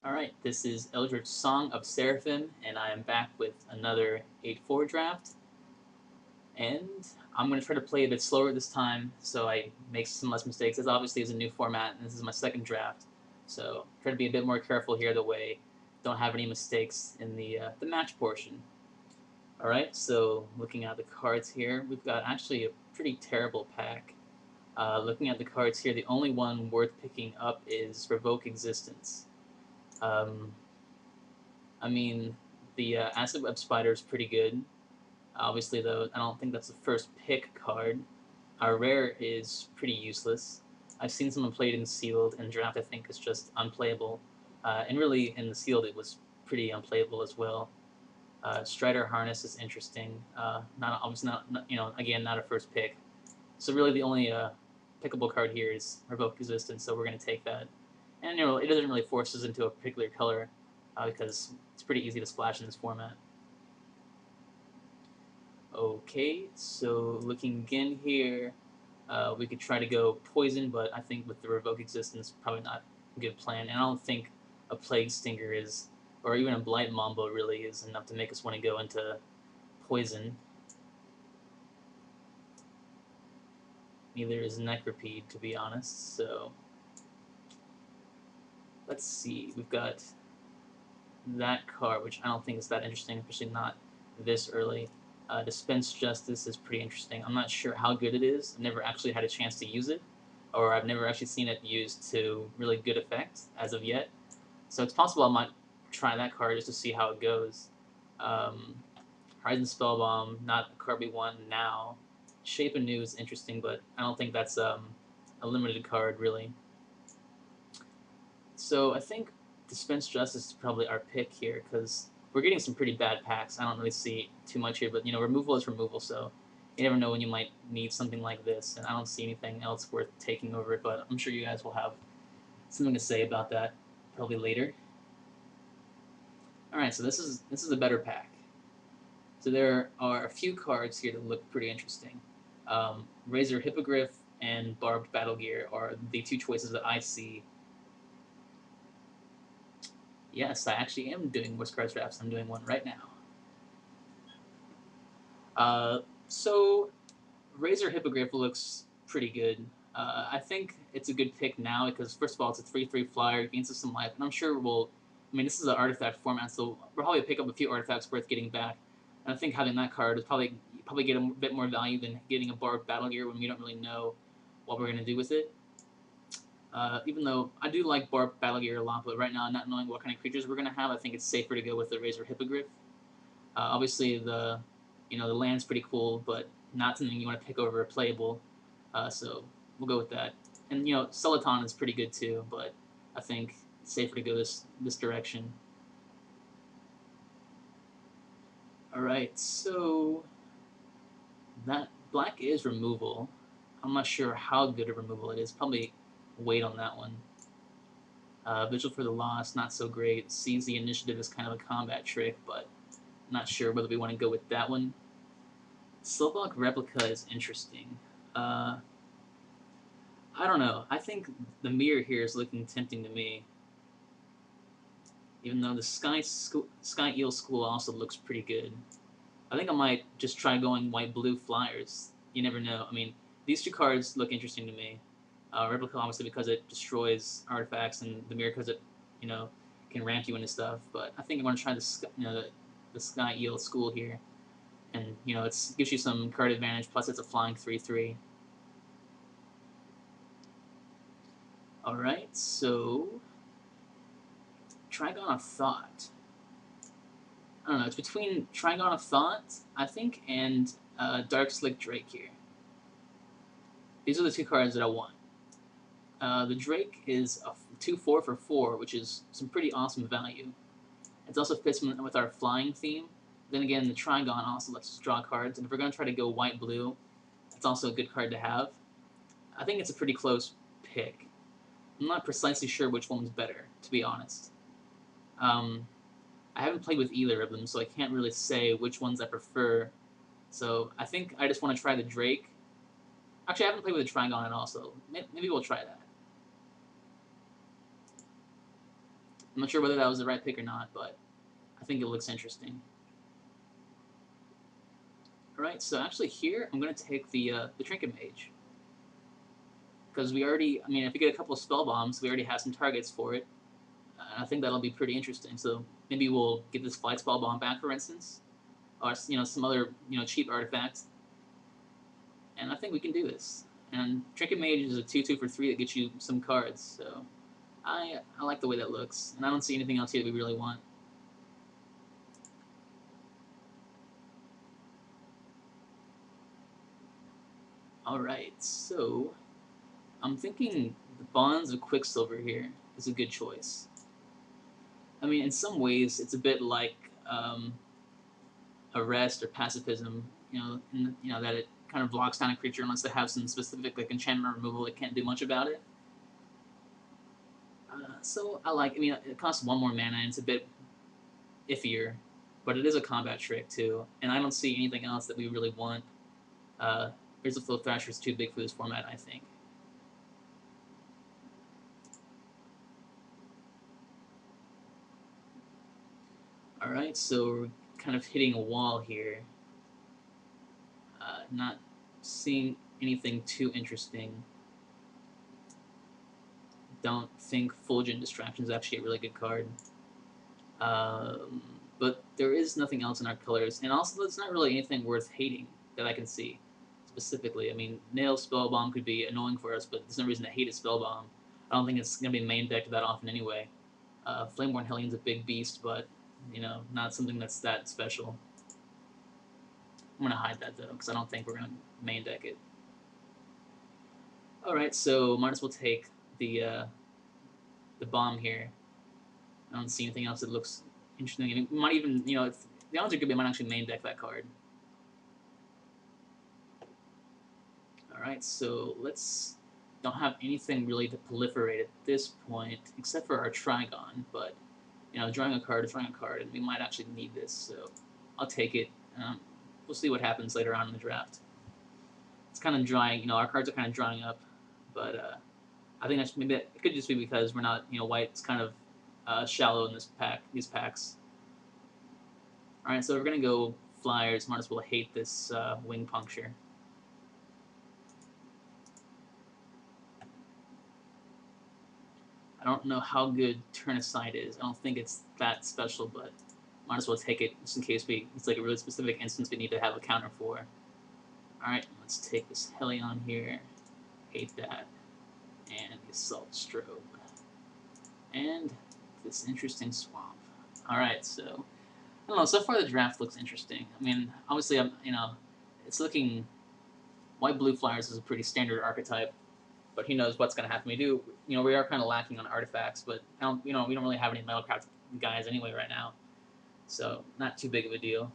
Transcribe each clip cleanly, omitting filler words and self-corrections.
Alright, this is Eldritch Song of Seraphim, and I am back with another 8-4 draft. And I'm going to try to play a bit slower this time, so I make some less mistakes. This obviously is a new format, and this is my second draft. So try to be a bit more careful here, the way don't have any mistakes in the match portion. Alright, so looking at the cards here, we've got actually a pretty terrible pack. Looking at the cards here, the only one worth picking up is Revoke Existence. I mean, the Acid Web Spider is pretty good. Obviously, though, I don't think that's the first pick card. Our rare is pretty useless. I've seen someone play it in sealed, and draft I think is just unplayable. And really, in the sealed, it was pretty unplayable as well. Strider Harness is interesting. Not obviously not again not a first pick. So really, the only pickable card here is Revoke Existence. So we're gonna take that. And it doesn't really force us into a particular color because it's pretty easy to splash in this format. Okay, so looking again here, we could try to go Poison, but I think with the Revoke Existence, probably not a good plan. And I don't think a Plague Stinger is, or even a Blight Mambo really is enough to make us want to go into Poison. Neither is Necropede, to be honest, so let's see. We've got that card, which I don't think is that interesting, especially not this early. Dispense Justice is pretty interesting. I'm not sure how good it is. I've never actually had a chance to use it, or I've never actually seen it used to really good effect as of yet. So it's possible I might try that card just to see how it goes. Horizon Spellbomb, not a card we want now. Shape Anew is interesting, but I don't think that's a limited card, really. So I think Dispense Justice is probably our pick here, because we're getting some pretty bad packs. I don't really see too much here, but removal is removal, so you never know when you might need something like this, and I don't see anything else worth taking over it, but I'm sure you guys will have something to say about that probably later. Alright, so this is a better pack. So there are a few cards here that look pretty interesting. Razor Hippogriff and Barbed Battle Gear are the two choices that I see. Yes, I actually am doing Worst Cards Drafts. I'm doing one right now. So Razor Hippogriff looks pretty good. I think it's a good pick now because, first of all, it's a 3/3 flyer, gains us some life, and I'm sure we'll. I mean, this is an artifact format, so we'll probably pick up a few artifacts worth getting back. And I think having that card is probably get a bit more value than getting a Barbed Battle Gear when we don't really know what we're going to do with it. Even though I do like Barbed Battle Gear a lot, but right now, not knowing what kind of creatures we're going to have, I think it's safer to go with the Razor Hippogriff. Obviously, the land's pretty cool, but not something you want to pick over a playable. So we'll go with that. And Celadon is pretty good too, but I think it's safer to go this direction. All right, so that black is removal. I'm not sure how good a removal it is. Probably wait on that one. Vigil for the Lost, not so great. Seize the Initiative is kind of a combat trick, but not sure whether we want to go with that one. Slowpoke Replica is interesting. I don't know. I think the mirror here is looking tempting to me. Even though the Sky Eel School also looks pretty good. I think I might just try going white-blue flyers. You never know. I mean, these two cards look interesting to me. Replica obviously because it destroys artifacts, and the mirror because it, can ramp you into stuff. But I think I'm going to try the Sky Eel School here. And, it gives you some card advantage, plus it's a flying 3/3. Alright, so Trigon of Thought. I don't know, it's between Trigon of Thought, I think, and Dark Slick Drake here. These are the two cards that I want. The Drake is a 2/4 for 4, which is some pretty awesome value. It also fits with our flying theme. Then again, the Trigon also lets us draw cards, and if we're going to try to go white-blue, it's also a good card to have. I think it's a pretty close pick. I'm not precisely sure which one's better, to be honest. I haven't played with either of them, so I can't really say which ones I prefer. So I think I just want to try the Drake. Actually, I haven't played with the Trigon at all, so maybe we'll try that. I'm not sure whether that was the right pick or not, but I think it looks interesting. Alright, so actually here, I'm going to take the Trinket Mage. Because we already, I mean, if we get a couple of Spell Bombs, we already have some targets for it. And I think that'll be pretty interesting. So maybe we'll get this Flight Spell Bomb back, for instance. Or, some other, cheap artifact. And I think we can do this. And Trinket Mage is a 2/2 for 3 that gets you some cards. So I like the way that looks. And I don't see anything else here that we really want. Alright, so I'm thinking the Bonds of Quicksilver here is a good choice. I mean, in some ways, it's a bit like Arrest or Pacifism, that it kind of locks down a creature unless they have some specific like enchantment removal. It can't do much about it. So I mean, it costs 1 more mana and it's a bit iffier, but it is a combat trick too, and I don't see anything else that we really want. Razor Flow Thrasher is too big for this format, I think. Alright, so we're kind of hitting a wall here. Not seeing anything too interesting. Don't think Fulgent Distraction is actually a really good card. But there is nothing else in our colors, and also there's not really anything worth hating that I can see specifically. I mean, Nail Spellbomb could be annoying for us, but there's no reason to hate a Spellbomb. I don't think it's going to be main decked that often anyway. Flameborn Hellion's a big beast, but, not something that's that special. I'm going to hide that, though, because I don't think we're going to main deck it. Alright, so might as well take the bomb here. I don't see anything else that looks interesting. And it might even, if the odds are good, we might actually main deck that card. Alright, so let's don't have anything really to proliferate at this point, except for our Trigon, but, drawing a card is drawing a card, and we might actually need this, so I'll take it. We'll see what happens later on in the draft. It's kind of drying, our cards are kind of drying up, but I think that's maybe it could just be because we're not, white's kind of shallow in these packs. Alright, so we're gonna go Flyers. Might as well hate this Wing Puncture. I don't know how good Turn Aside is. I don't think it's that special, but might as well take it just in case it's like a really specific instance we need to have a counter for. Alright, let's take this Hellion here. Hate that. And the Assault Strobe. And this interesting Swamp. Alright, so I don't know, so far the draft looks interesting. I mean, obviously it's looking White-Blue Flyers is a pretty standard archetype, but who knows what's going to happen. We are kind of lacking on artifacts, but we don't really have any Metalcraft guys anyway right now, so not too big of a deal.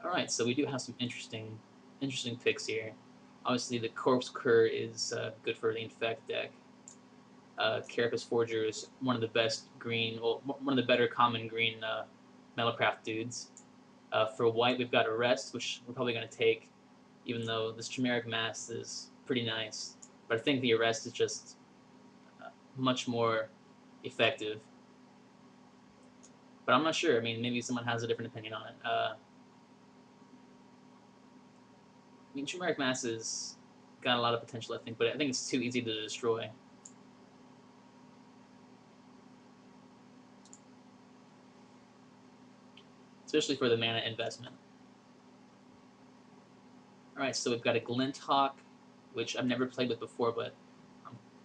All right, so we do have some interesting picks here. Obviously, the Corpse Cur is good for the Infect deck. Carapace Forger is one of the best green, well, one of the better common green Metalcraft dudes. For white, we've got Arrest, which we're probably going to take, even though this Chimeric Mass is pretty nice. But I think the Arrest is just much more effective. But I'm not sure. I mean, maybe someone has a different opinion on it. I mean, Chimeric Mass has got a lot of potential, I think, but I think it's too easy to destroy. Especially for the mana investment. Alright, so we've got a Glinthawk, which I've never played with before, but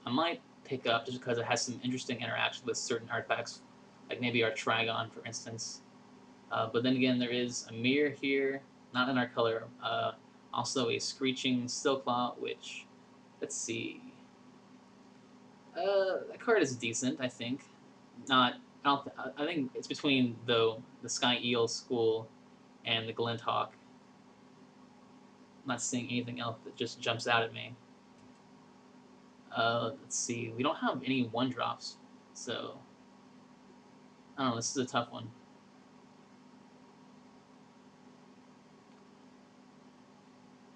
I might pick up just because it has some interesting interaction with certain artifacts, like maybe our Trigon, for instance. But then again, there is a Mirror here, not in our color. Also a Screeching Stillclaw, which, let's see. That card is decent, I think. I think it's between, though, the Sky Eel School and the Glinthawk. I'm not seeing anything else that just jumps out at me. Let's see. We don't have any 1-drops, so I don't know. This is a tough one.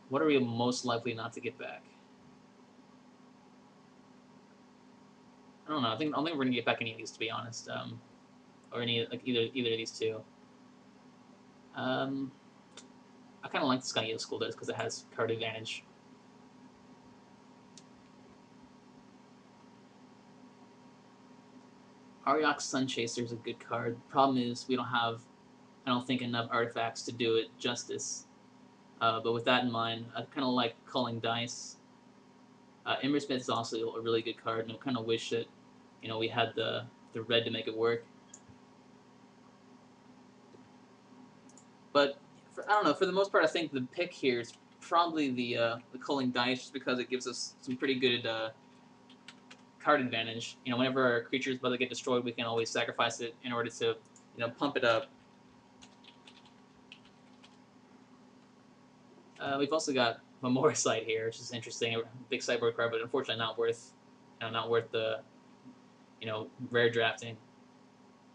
What are we most likely not to get back? I don't know. I don't think we're gonna get back any of these, to be honest. Or any like either of these two. Um, I kind of like the Sky Yellow School does because it has card advantage. Ariok's Sun Chaser is a good card. Problem is we don't have, I don't think, enough artifacts to do it justice. But with that in mind, I kind of like Culling Dice. Ember Smith is also a really good card, and I kind of wish that, we had the red to make it work. But I don't know. For the most part, I think the pick here is probably the Culling Dice, just because it gives us some pretty good card advantage. Whenever our creature is about to get destroyed, we can always sacrifice it in order to, pump it up. We've also got Memoricide here, which is interesting. A big sideboard card, but unfortunately not worth the, rare drafting.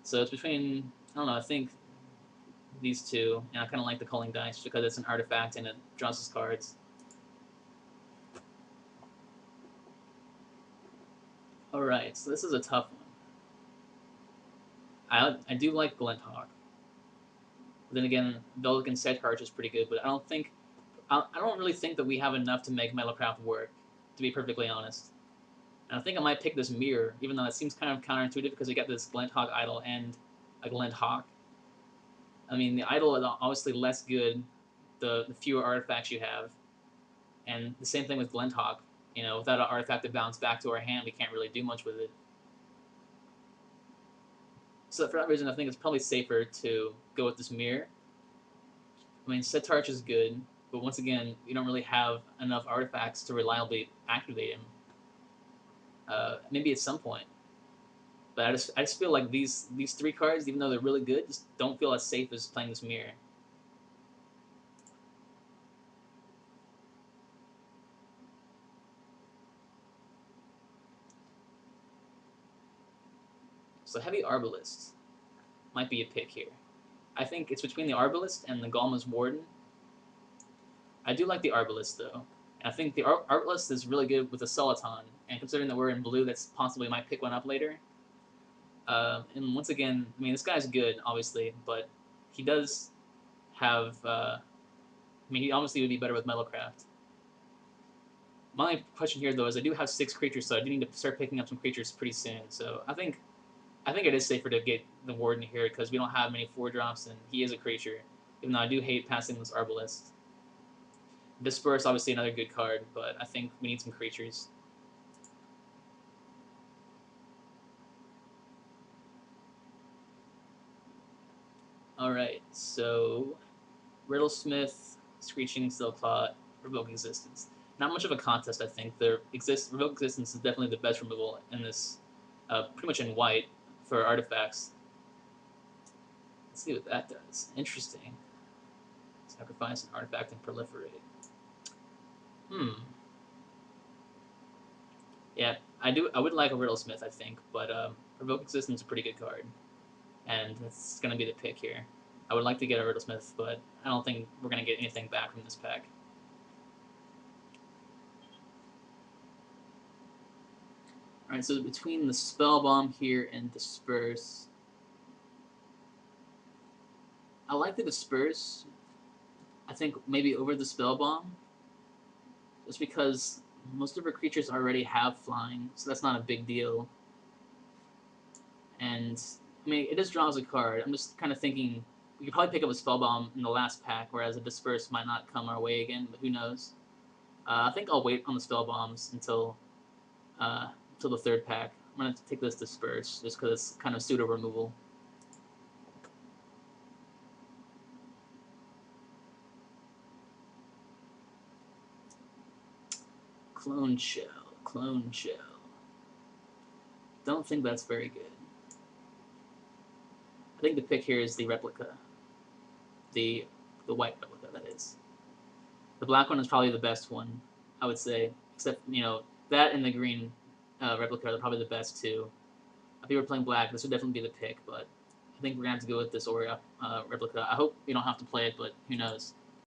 So it's between, I don't know, I think these two, and I kind of like the Culling Dice because it's an artifact and it draws us cards. Alright, so this is a tough one. I do like Glinthawk. But then again, Velikan Sedharch is pretty good, but I don't really think that we have enough to make Metalcraft work, to be perfectly honest. And I think I might pick this Mirror, even though it seems kind of counterintuitive because we got this Glinthawk Idol and a Glinthawk. I mean, the Idol is obviously less good the fewer artifacts you have. And the same thing with Glinthawk. Without an artifact to bounce back to our hand, we can't really do much with it. So for that reason, I think it's probably safer to go with this Mirror. I mean, Sedharch is good, but once again, we don't really have enough artifacts to reliably activate him. Maybe at some point. But I just feel like these three cards, even though they're really good, just don't feel as safe as playing this Mirror. So Heavy Arbalist might be a pick here. I think it's between the Arbalist and the Galma's Warden. I do like the Arbalist, though. And I think the Arbalist is really good with the Soliton. And considering that we're in blue, that's possibly might pick one up later. And once again, I mean, this guy's good, obviously, but he does have... he obviously would be better with Metalcraft. My only question here, though, is I do have 6 creatures, so I do need to start picking up some creatures pretty soon. So I think it is safer to get the Warden here because we don't have many 4-drops, and he is a creature. Even though I do hate passing this Arbalist. Disperse, obviously another good card, but I think we need some creatures. Alright, so Riddlesmith, Screeching Steelclaw, Revoke Existence. Not much of a contest, I think. Revoke Existence is definitely the best removal in this, pretty much in white, for artifacts. Let's see what that does. Interesting. Sacrifice an artifact and proliferate. Yeah, I would like a Riddlesmith, I think, but Revoke Existence is a pretty good card. And it's going to be the pick here. I would like to get a Riddlesmith, but I don't think we're going to get anything back from this pack. Alright, so between the Spell Bomb here and Disperse, I like the Disperse, I think maybe over the Spell Bomb, just because most of our creatures already have flying, so that's not a big deal. And, I mean, it just draws a card. I'm just kind of thinking we could probably pick up a Spell Bomb in the last pack, whereas a Disperse might not come our way again, but who knows. I think I'll wait on the Spell Bombs until the 3rd pack. I'm going to take this Disperse, just because it's kind of pseudo-removal. Clone Shell. Don't think that's very good. I think the pick here is the Replica. The white Replica, that is. The black one is probably the best one, I would say. Except, that and the green Replica are probably the best two. If you were playing black, this would definitely be the pick, but I think we're going to have to go with this Aura Replica. I hope we don't have to play it, but who knows.